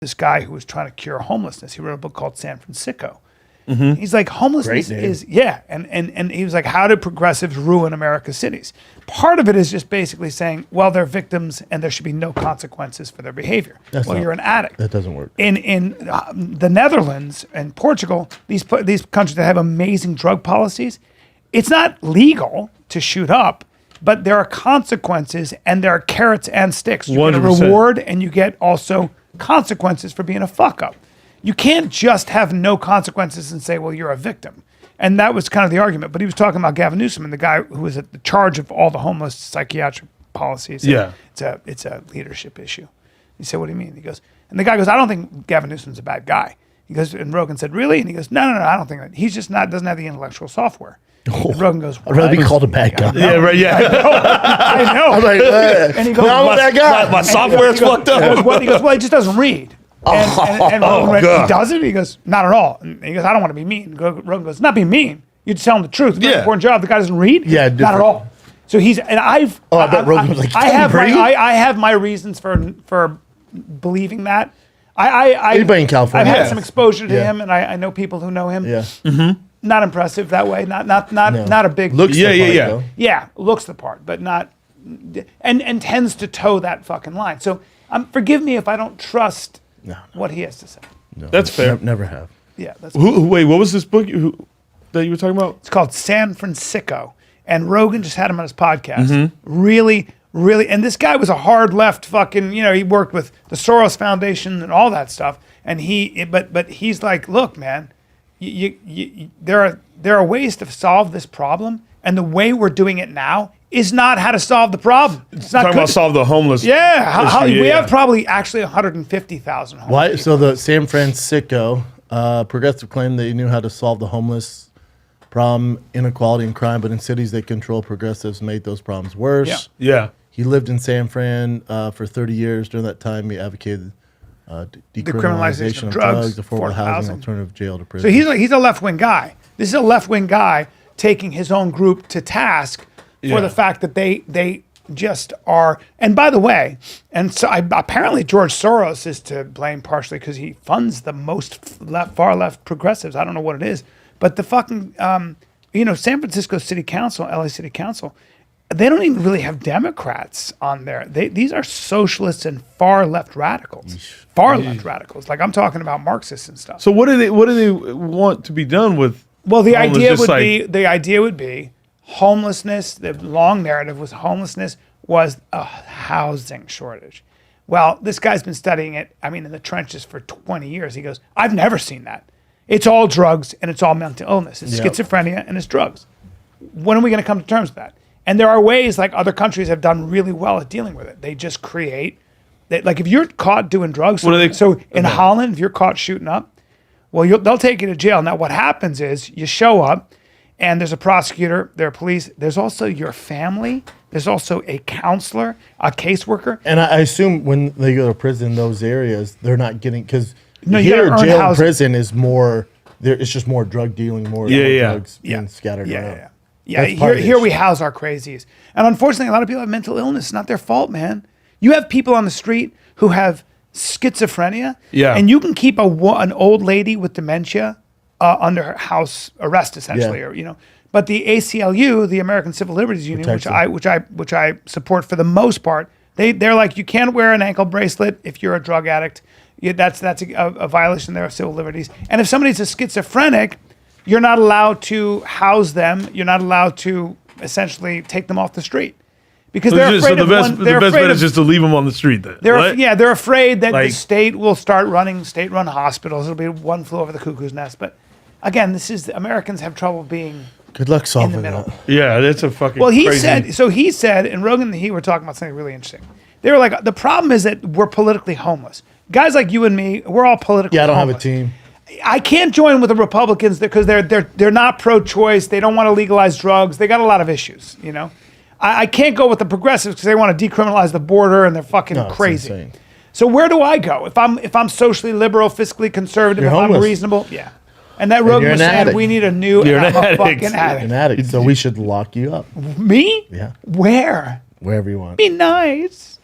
this guy who was trying to cure homelessness. He wrote a book called San Francisco. Mm-hmm. He's like, homelessness is, and he was like, how do progressives ruin America's cities? Part of it is just basically saying, well, they're victims and there should be no consequences for their behavior. You're an addict. That doesn't work. In the Netherlands and Portugal, these countries that have amazing drug policies, it's not legal to shoot up, but there are consequences and there are carrots and sticks. You 100%. Get a reward and you get also consequences for being a fuck up. You can't just have no consequences and say, well, you're a victim. And that was kind of the argument. But he was talking about Gavin Newsom and the guy who was at the charge of all the homeless psychiatric policies. Yeah. It's a leadership issue. He said, what do you mean? He goes, and the guy goes, I don't think Gavin Newsom's a bad guy. He goes, and Rogan said, really? And he goes, no, I don't think that. He's just doesn't have the intellectual software. And Rogan goes, I'd rather be called a bad guy. Yeah, right, yeah. I know. I'm like, and he goes, I'm a bad guy. My software's fucked up. He goes, well, he just doesn't read. And Rogan went, he doesn't? He goes, not at all. And he goes, I don't want to be mean. Rogan goes, not be mean. You're just telling the truth. It's an important job. The guy doesn't read? Yeah, not at all. So he's, and I've, I bet Rogan was like, I have my reasons for believing that. Anybody in California. I've had some exposure to him, and I know people who know him. Yeah. Mm-hmm. Not impressive that way. Not a big looks. Yeah, looks the part, but not, and tends to toe that fucking line. So forgive me if I don't trust what he has to say. No, that's fair. Never have. Yeah. That's wait, what was this book that you were talking about? It's called San Francisco, and Rogan just had him on his podcast. Mm-hmm. Really, and this guy was a hard left fucking. He worked with the Soros Foundation and all that stuff, and but he's like, look, man. There are ways to solve this problem, and the way we're doing it now is not how to solve the problem. It's not talking about solve the homeless. Yeah, we have probably actually 150,000 homeless. Why? People. So the San Francisco progressive claimed they knew how to solve the homeless problem, inequality, and crime, but in cities they control, progressives made those problems worse. Yeah. He lived in San Fran for 30 years. During that time, he advocated decriminalization of drugs, affordable housing, alternative jail to prison. So he's a left-wing guy. This is a left-wing guy taking his own group to task for the fact that they just are. And by the way, and so apparently George Soros is to blame partially because he funds the most far left progressives. I don't know what it is, but the fucking San Francisco City Council, LA City Council. They don't even really have Democrats on there. These are socialists and far left radicals. Left radicals. Like I'm talking about Marxists and stuff. So what do they want to be done with? Well, the idea would be homelessness. The long narrative was homelessness was a housing shortage. Well, this guy's been studying it. I mean, in the trenches for 20 years. He goes, I've never seen that. It's all drugs and it's all mental illness. It's schizophrenia and it's drugs. When are we going to come to terms with that? And there are ways, like other countries have done really well at dealing with it. They just create, like if you're caught doing drugs, so in Holland, if you're caught shooting up, well, they'll take you to jail. Now, what happens is you show up, and there's a prosecutor, there are police, there's also your family, there's also a counselor, a caseworker. And I assume when they go to prison in those areas, they're not getting, because here jail and prison is more, it's just more drug dealing, more drugs being scattered around. Yeah, here we house our crazies. And unfortunately, a lot of people have mental illness. It's not their fault, man. You have people on the street who have schizophrenia, and you can keep an old lady with dementia under house arrest, essentially, or But the ACLU, the American Civil Liberties Union, which I support for the most part, they're like, you can't wear an ankle bracelet if you're a drug addict. That's a violation of their civil liberties. And if somebody's a schizophrenic, you're not allowed to house them. You're not allowed to essentially take them off the street because they're afraid of the best bet is just to leave them on the street. Then they're afraid that the state will start running state-run hospitals. It'll be one flew over the cuckoo's nest. But again, Americans have trouble being. Good luck solving that. Yeah, that's a fucking. Well, he said, and Rogan and he were talking about something really interesting. They were like, the problem is that we're politically homeless. Guys like you and me, we're all politically. Yeah, I don't homeless. have a team. I can't join with the Republicans because they're not pro-choice. They don't want to legalize drugs. They got a lot of issues, I can't go with the progressives because they want to decriminalize the border and they're fucking crazy. So where do I go if I'm socially liberal, fiscally conservative, if I'm reasonable? Yeah. And that Rogan was saying addict. we need a new. You're an fucking addict. addict. An addict. So we should lock you up. Me? Yeah. Where? Wherever you want. Be nice.